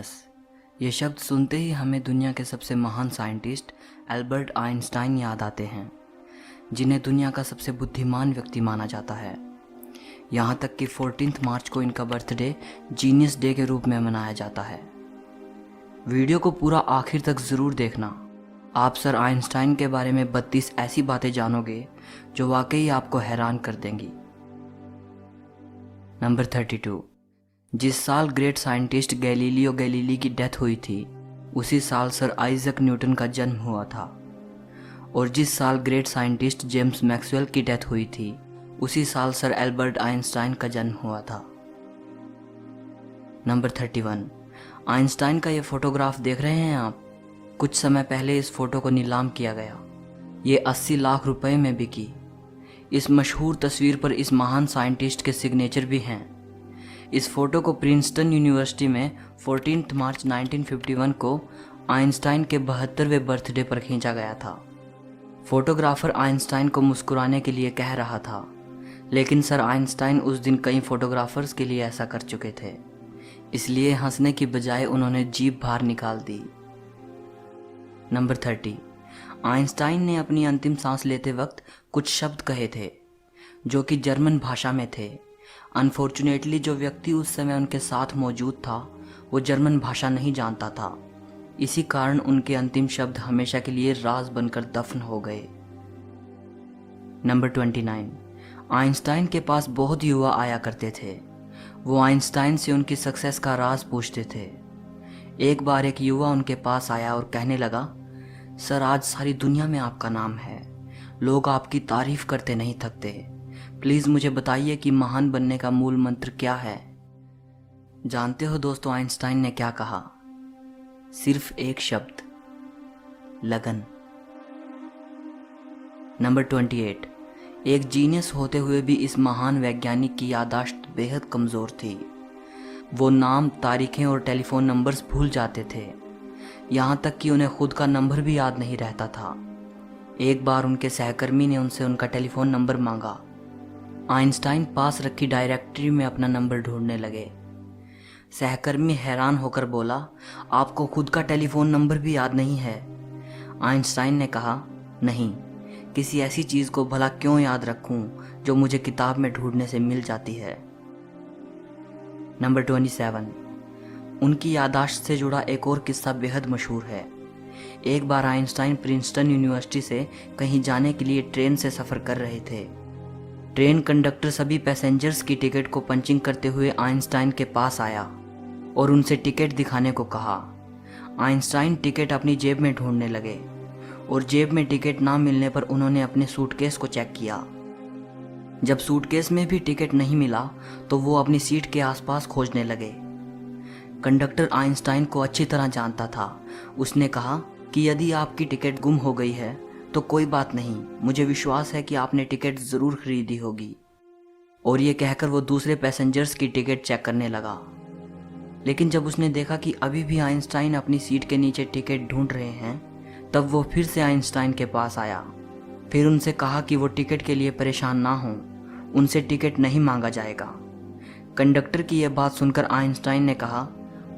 Genius. ये शब्द सुनते ही हमें दुनिया के सबसे महान साइंटिस्ट एल्बर्ट आइंस्टाइन याद आते हैं, जिन्हें दुनिया का सबसे बुद्धिमान व्यक्ति माना जाता है। यहाँ तक कि 14 मार्च को इनका बर्थडे जीनियस डे के रूप में मनाया जाता है। वीडियो को पूरा आखिर तक ज़रूर देखना। आप सर आइंस्टाइन के बारे में 32 ऐसी बातें जानोगे जो वाकई आपको हैरान कर देंगी। नंबर 32। जिस साल ग्रेट साइंटिस्ट गैलीलियो गैलीली की डेथ हुई थी, उसी साल सर आइजक न्यूटन का जन्म हुआ था। और जिस साल ग्रेट साइंटिस्ट जेम्स मैक्सवेल की डेथ हुई थी, उसी साल सर एल्बर्ट आइंस्टाइन का जन्म हुआ था। नंबर 31। आइंस्टाइन का ये फोटोग्राफ देख रहे हैं आप? कुछ समय पहले इस फोटो को नीलाम किया गया। ये 80 लाख रुपए में बिकी। इस मशहूर तस्वीर पर इस महान साइंटिस्ट के सिग्नेचर भी हैं। इस फोटो को प्रिंसटन यूनिवर्सिटी में 14 मार्च 1951 को आइंस्टाइन के 72वें बर्थडे पर खींचा गया था। फोटोग्राफर आइंस्टाइन को मुस्कुराने के लिए कह रहा था, लेकिन सर आइंस्टाइन उस दिन कई फोटोग्राफर्स के लिए ऐसा कर चुके थे, इसलिए हंसने की बजाय उन्होंने जीभ बाहर निकाल दी। नंबर 30। आइंस्टाइन ने अपनी अंतिम सांस लेते वक्त कुछ शब्द कहे थे जो कि जर्मन भाषा में थे। अनफॉर्चुनेटली जो व्यक्ति उस समय उनके साथ मौजूद था वो जर्मन भाषा नहीं जानता था। इसी कारण उनके अंतिम शब्द हमेशा के लिए राज बनकर दफन हो गए। नंबर 29। आइंस्टाइन के पास बहुत युवा आया करते थे। वो आइंस्टाइन से उनकी सक्सेस का राज पूछते थे। एक बार एक युवा उनके पास आया और कहने लगा, सर आज सारी दुनिया में आपका नाम है, लोग आपकी तारीफ करते नहीं थकते। प्लीज़ मुझे बताइए कि महान बनने का मूल मंत्र क्या है। जानते हो दोस्तों आइंस्टाइन ने क्या कहा? सिर्फ एक शब्द, लगन। नंबर 28। एक जीनियस होते हुए भी इस महान वैज्ञानिक की याददाश्त बेहद कमज़ोर थी। वो नाम, तारीखें और टेलीफोन नंबर्स भूल जाते थे, यहाँ तक कि उन्हें खुद का नंबर भी याद नहीं रहता था। एक बार उनके सहकर्मी ने उनसे उनका टेलीफोन नंबर मांगा। आइंस्टाइन पास रखी डायरेक्टरी में अपना नंबर ढूंढने लगे। सहकर्मी हैरान होकर बोला, आपको खुद का टेलीफोन नंबर भी याद नहीं है? आइंस्टाइन ने कहा, नहीं, किसी ऐसी चीज़ को भला क्यों याद रखूं जो मुझे किताब में ढूंढने से मिल जाती है। नंबर 27। उनकी याददाश्त से जुड़ा एक और किस्सा बेहद मशहूर है। एक बार आइंस्टाइन प्रिंसटन यूनिवर्सिटी से कहीं जाने के लिए ट्रेन से सफ़र कर रहे थे। ट्रेन कंडक्टर सभी पैसेंजर्स की टिकट को पंचिंग करते हुए आइंस्टाइन के पास आया और उनसे टिकट दिखाने को कहा। आइंस्टाइन टिकट अपनी जेब में ढूंढने लगे और जेब में टिकट ना मिलने पर उन्होंने अपने सूटकेस को चेक किया। जब सूटकेस में भी टिकट नहीं मिला तो वो अपनी सीट के आसपास खोजने लगे। कंडक्टर आइंस्टाइन को अच्छी तरह जानता था। उसने कहा कि यदि आपकी टिकट गुम हो गई है तो कोई बात नहीं, मुझे विश्वास है कि आपने टिकट ज़रूर खरीदी होगी। और ये कहकर वो दूसरे पैसेंजर्स की टिकट चेक करने लगा। लेकिन जब उसने देखा कि अभी भी आइंस्टाइन अपनी सीट के नीचे टिकट ढूंढ रहे हैं, तब वो फिर से आइंस्टाइन के पास आया। फिर उनसे कहा कि वो टिकट के लिए परेशान ना हों, उनसे टिकट नहीं मांगा जाएगा। कंडक्टर की यह बात सुनकर आइंस्टाइन ने कहा,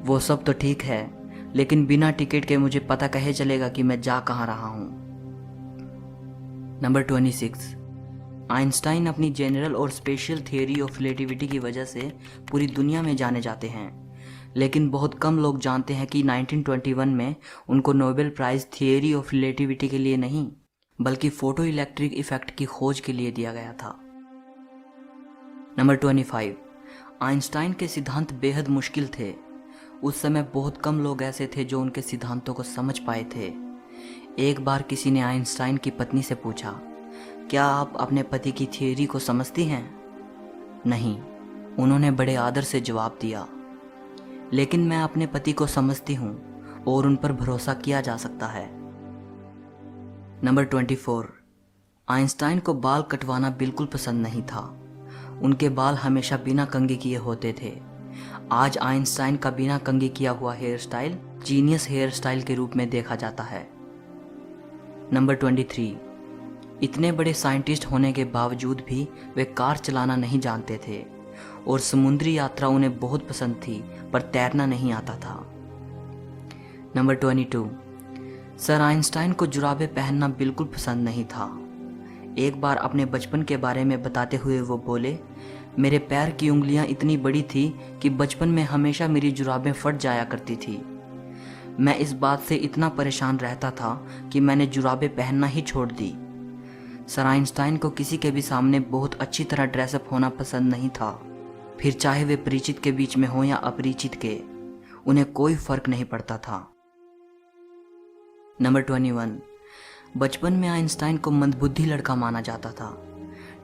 वो सब तो ठीक है, लेकिन बिना टिकट के मुझे पता कैसे चलेगा कि मैं जा कहाँ रहा हूँ। नंबर 26। आइंस्टाइन अपनी जनरल और स्पेशल थियोरी ऑफ रिलेटिविटी की वजह से पूरी दुनिया में जाने जाते हैं, लेकिन बहुत कम लोग जानते हैं कि 1921 में उनको Nobel prize theory of relativity के लिए नहीं, बल्कि फोटो इलेक्ट्रिक इफेक्ट की खोज के लिए दिया गया था। नंबर 25। आइंस्टाइन के सिद्धांत बेहद मुश्किल थे। उस समय बहुत कम लोग ऐसे थे जो उनके सिद्धांतों को समझ पाए थे। एक बार किसी ने आइंस्टाइन की पत्नी से पूछा, क्या आप अपने पति की थियोरी को समझती हैं? नहीं, उन्होंने बड़े आदर से जवाब दिया, लेकिन मैं अपने पति को समझती हूँ और उन पर भरोसा किया जा सकता है। नंबर 24। आइंस्टाइन को बाल कटवाना बिल्कुल पसंद नहीं था। उनके बाल हमेशा बिना कंघी किए होते थे। आज आइंस्टाइन का बिना कंघी किया हुआ hairstyle genius hairstyle के रूप में देखा जाता है। नंबर 23। इतने बड़े साइंटिस्ट होने के बावजूद भी वे कार चलाना नहीं जानते थे और समुद्री यात्रा उन्हें बहुत पसंद थी, पर तैरना नहीं आता था। नंबर 22, सर आइंस्टाइन को जुराबे पहनना बिल्कुल पसंद नहीं था। एक बार अपने बचपन के बारे में बताते हुए वो बोले, मेरे पैर की उंगलियां इतनी बड़ी थी कि बचपन में हमेशा मेरी जुराबें फट जाया करती थी। मैं इस बात से इतना परेशान रहता था कि मैंने जुराबें पहनना ही छोड़ दी। सर आइंस्टाइन को किसी के भी सामने बहुत अच्छी तरह ड्रेसअप होना पसंद नहीं था, फिर चाहे वे परिचित के बीच में हो या अपरिचित के, उन्हें कोई फर्क नहीं पड़ता था। नंबर 21, बचपन में आइंस्टाइन को मंदबुद्धि लड़का माना जाता था।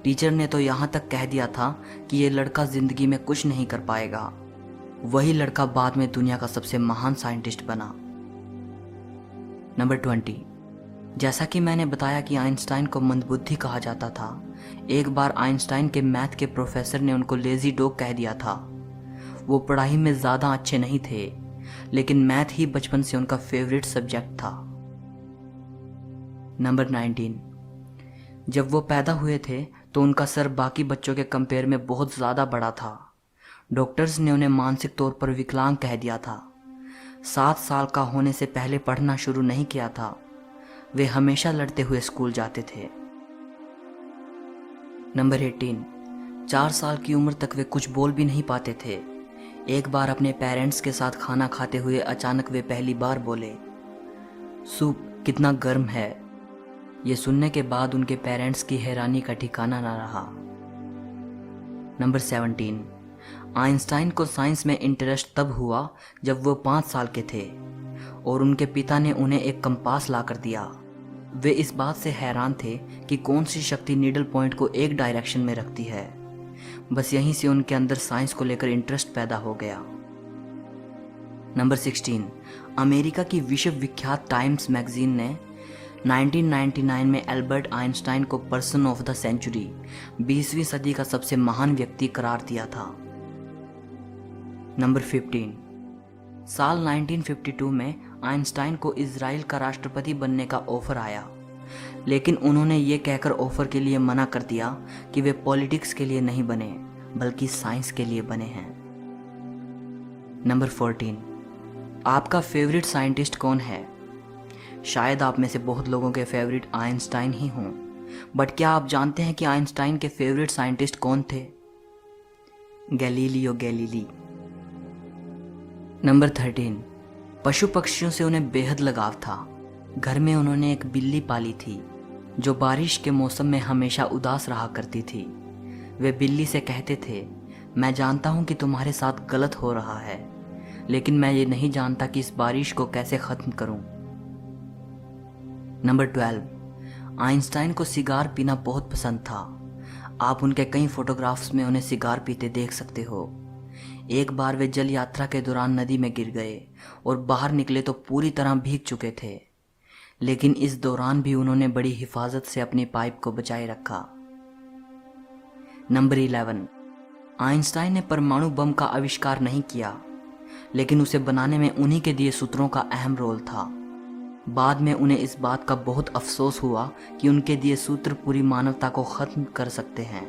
टीचर ने तो यहाँ तक कह दिया था कि ये लड़का जिंदगी में कुछ नहीं कर पाएगा। वही लड़का बाद में दुनिया का सबसे महान साइंटिस्ट बना। नंबर 20, जैसा कि मैंने बताया कि आइंस्टाइन को मंदबुद्धि कहा जाता था, एक बार आइंस्टाइन के मैथ के प्रोफेसर ने उनको लेजी डॉग कह दिया था। वो पढ़ाई में ज़्यादा अच्छे नहीं थे, लेकिन मैथ ही बचपन से उनका फेवरेट सब्जेक्ट था। नंबर 19, जब वो पैदा हुए थे तो उनका सर बाकी बच्चों के कंपेयर में बहुत ज़्यादा बड़ा था। डॉक्टर्स ने उन्हें मानसिक तौर पर विकलांग कह दिया था। 7 साल का होने से पहले पढ़ना शुरू नहीं किया था। वे हमेशा लड़ते हुए स्कूल जाते थे। नंबर 18, 4 साल की उम्र तक वे कुछ बोल भी नहीं पाते थे। एक बार अपने पेरेंट्स के साथ खाना खाते हुए अचानक वे पहली बार बोले, सूप कितना गर्म है। ये सुनने के बाद उनके पेरेंट्स की हैरानी का ठिकाना न रहा। नंबर 17, आइंस्टाइन को साइंस में इंटरेस्ट तब हुआ जब वो 5 साल के थे और उनके पिता ने उन्हें एक कंपास ला कर दिया। वे इस बात से हैरान थे कि कौन सी शक्ति नीडल पॉइंट को एक डायरेक्शन में रखती है। बस यहीं से उनके अंदर साइंस को लेकर इंटरेस्ट पैदा हो गया। नंबर 16, अमेरिका की विश्व विख्यात टाइम्स मैगजीन ने 1999 में एल्बर्ट आइंस्टाइन को पर्सन ऑफ द सेंचुरी, 20वीं सदी का सबसे महान व्यक्ति करार दिया था। नंबर 15, साल 1952 में आइंस्टाइन को इजराइल का राष्ट्रपति बनने का ऑफर आया, लेकिन उन्होंने ये कहकर ऑफर के लिए मना कर दिया कि वे पॉलिटिक्स के लिए नहीं बने बल्कि साइंस के लिए बने हैं। नंबर 14, आपका फेवरेट साइंटिस्ट कौन है? शायद आप में से बहुत लोगों के फेवरेट आइंस्टाइन ही हों, बट क्या आप जानते हैं कि आइंस्टाइन के फेवरेट साइंटिस्ट कौन थे? Galileo Galilei. नंबर 13, पशु पक्षियों से उन्हें बेहद लगाव था। घर में उन्होंने एक बिल्ली पाली थी जो बारिश के मौसम में हमेशा उदास रहा करती थी। वे बिल्ली से कहते थे, मैं जानता हूँ कि तुम्हारे साथ गलत हो रहा है, लेकिन मैं ये नहीं जानता कि इस बारिश को कैसे ख़त्म करूँ। नंबर 12, आइंस्टाइन को सिगार पीना बहुत पसंद था। आप उनके कई फोटोग्राफ्स में उन्हें सिगार पीते देख सकते हो। एक बार वे जल यात्रा के दौरान नदी में गिर गए और बाहर निकले तो पूरी तरह भीग चुके थे, लेकिन इस दौरान भी उन्होंने बड़ी हिफाजत से अपनी पाइप को बचाए रखा। नंबर 11, आइंस्टाइन ने परमाणु बम का आविष्कार नहीं किया, लेकिन उसे बनाने में उन्हीं के दिए सूत्रों का अहम रोल था। बाद में उन्हें इस बात का बहुत अफसोस हुआ कि उनके दिए सूत्र पूरी मानवता को खत्म कर सकते हैं।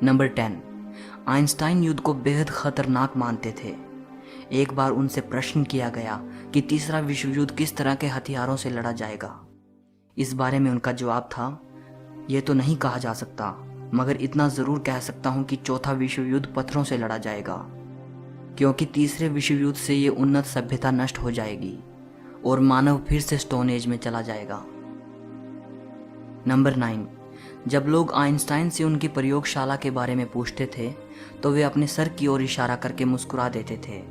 नंबर 10, आइंस्टाइन युद्ध को बेहद खतरनाक मानते थे। एक बार उनसे प्रश्न किया गया कि तीसरा विश्व युद्ध किस तरह के हथियारों से लड़ा जाएगा। इस बारे में उनका जवाब था, यह तो नहीं कहा जा सकता, मगर इतना ज़रूर कह सकता हूं कि चौथा विश्व युद्ध पत्थरों से लड़ा जाएगा, क्योंकि तीसरे विश्व युद्ध से ये उन्नत सभ्यता नष्ट हो जाएगी और मानव फिर से स्टोन एज में चला जाएगा। नंबर 9, जब लोग आइंस्टाइन से उनकी प्रयोगशाला के बारे में पूछते थे तो वे अपने सर की ओर इशारा करके मुस्कुरा देते थे।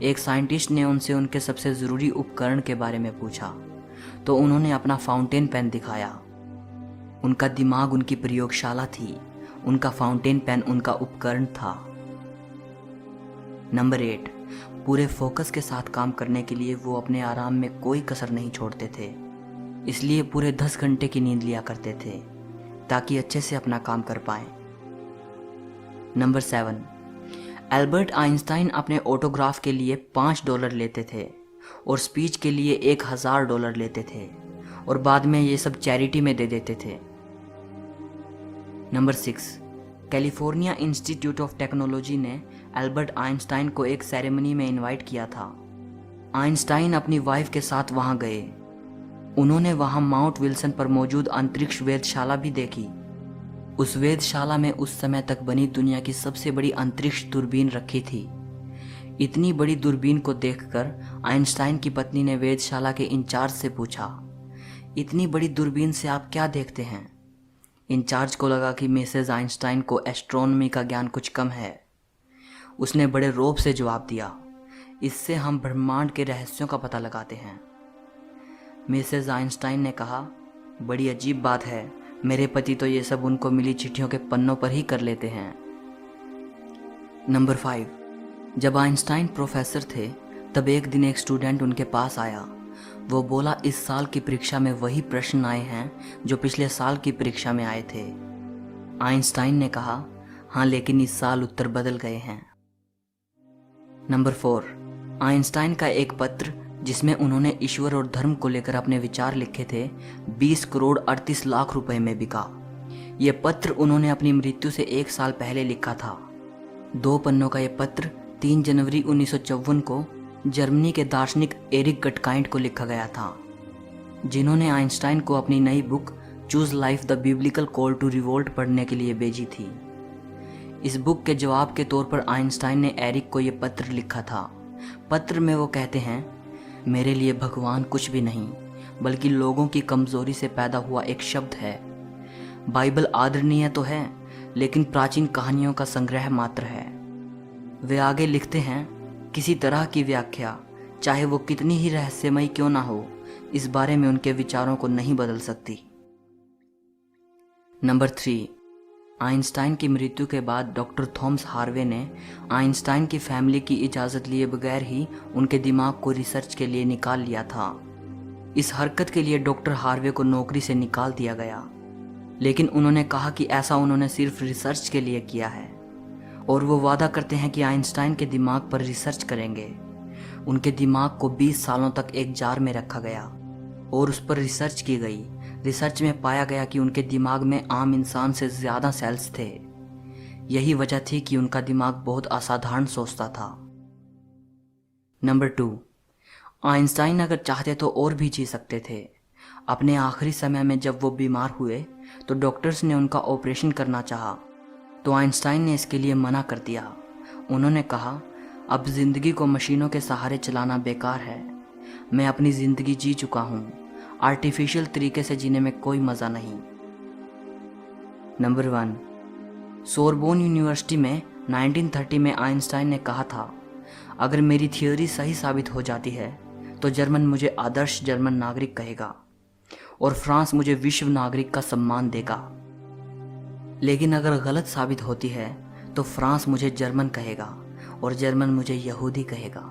एक साइंटिस्ट ने उनसे उनके सबसे ज़रूरी उपकरण के बारे में पूछा तो उन्होंने अपना फाउंटेन पेन दिखाया। उनका दिमाग उनकी प्रयोगशाला थी, उनका फाउंटेन पेन उनका उपकरण था। नंबर 8, पूरे फोकस के साथ काम करने के लिए वो अपने आराम में कोई कसर नहीं छोड़ते थे, इसलिए पूरे 10 घंटे की नींद लिया करते थे ताकि अच्छे से अपना काम कर पाएं। नंबर 7, एल्बर्ट आइंस्टाइन अपने ऑटोग्राफ के लिए $5 लेते थे और स्पीच के लिए $1000 लेते थे और बाद में ये सब चैरिटी में दे देते थे। Number 6, California institute of technology ने एल्बर्ट आइंस्टाइन को एक सेरेमनी में इनवाइट किया था। आइंस्टाइन अपनी वाइफ के साथ वहां गए। उन्होंने वहां माउंट विल्सन पर मौजूद अंतरिक्ष वेधशाला भी देखी। उस वेधशाला में उस समय तक बनी दुनिया की सबसे बड़ी अंतरिक्ष दूरबीन रखी थी। इतनी बड़ी दूरबीन को देखकर आइंस्टाइन की पत्नी ने वेधशाला के इंचार्ज से पूछा, इतनी बड़ी दूरबीन से आप क्या देखते हैं? इंचार्ज को लगा कि मिसेज आइंस्टाइन को एस्ट्रोनॉमी का ज्ञान कुछ कम है। उसने बड़े रौब से जवाब दिया, इससे हम ब्रह्मांड के रहस्यों का पता लगाते हैं। मिसेज आइंस्टाइन ने कहा, बड़ी अजीब बात है, मेरे पति तो ये सब उनको मिली चिट्ठियों के पन्नों पर ही कर लेते हैं। नंबर 5, जब आइंस्टाइन प्रोफेसर थे तब एक दिन एक स्टूडेंट उनके पास आया। वो बोला, इस साल की परीक्षा में वही प्रश्न आए हैं जो पिछले साल की परीक्षा में आए थे। आइंस्टाइन ने कहा, हाँ, लेकिन इस साल उत्तर बदल गए हैं। नंबर 4, आइंस्टाइन का एक पत्र जिसमें उन्होंने ईश्वर और धर्म को लेकर अपने विचार लिखे थे 20 करोड़ 38 लाख रुपए में बिका। ये पत्र उन्होंने अपनी मृत्यु से 1 साल पहले लिखा था। 2 पन्नों का यह पत्र 3 जनवरी 1954 को जर्मनी के दार्शनिक एरिक गटकाइंड को लिखा गया था, जिन्होंने आइंस्टाइन को अपनी नई book choose life the biblical call to revolt पढ़ने के लिए भेजी थी। इस बुक के जवाब के तौर पर आइंस्टाइन ने एरिक को यह पत्र लिखा था। पत्र में वो कहते हैं, मेरे लिए भगवान कुछ भी नहीं बल्कि लोगों की कमजोरी से पैदा हुआ एक शब्द है। बाइबल आदरणीय तो है लेकिन प्राचीन कहानियों का संग्रह मात्र है। वे आगे लिखते हैं, किसी तरह की व्याख्या चाहे वो कितनी ही रहस्यमयी क्यों ना हो, इस बारे में उनके विचारों को नहीं बदल सकती। नंबर 3, आइंस्टाइन की मृत्यु के बाद डॉक्टर थॉमस हार्वे ने आइंस्टाइन की फैमिली की इजाज़त लिए बगैर ही उनके दिमाग को रिसर्च के लिए निकाल लिया था। इस हरकत के लिए डॉक्टर हार्वे को नौकरी से निकाल दिया गया, लेकिन उन्होंने कहा कि ऐसा उन्होंने सिर्फ रिसर्च के लिए किया है और वो वादा करते हैं कि आइंस्टाइन के दिमाग पर रिसर्च करेंगे। उनके दिमाग को 20 सालों तक एक जार में रखा गया और उस पर रिसर्च की गई। रिसर्च में पाया गया कि उनके दिमाग में आम इंसान से ज़्यादा सेल्स थे। यही वजह थी कि उनका दिमाग बहुत असाधारण सोचता था। नंबर 2, आइंस्टाइन अगर चाहते तो और भी जी सकते थे। अपने आखिरी समय में जब वो बीमार हुए तो डॉक्टर्स ने उनका ऑपरेशन करना चाहा, तो आइंस्टाइन ने इसके लिए मना कर दिया। उन्होंने कहा, अब ज़िंदगी को मशीनों के सहारे चलाना बेकार है। मैं अपनी ज़िंदगी जी चुका हूँ, आर्टिफिशियल तरीके से जीने में कोई मज़ा नहीं। नंबर 1, सोरबोन यूनिवर्सिटी में 1930 में आइंस्टाइन ने कहा था, अगर मेरी थियोरी सही साबित हो जाती है तो जर्मन मुझे आदर्श जर्मन नागरिक कहेगा और फ्रांस मुझे विश्व नागरिक का सम्मान देगा। लेकिन अगर गलत साबित होती है तो फ्रांस मुझे जर्मन कहेगा और जर्मन मुझे यहूदी कहेगा।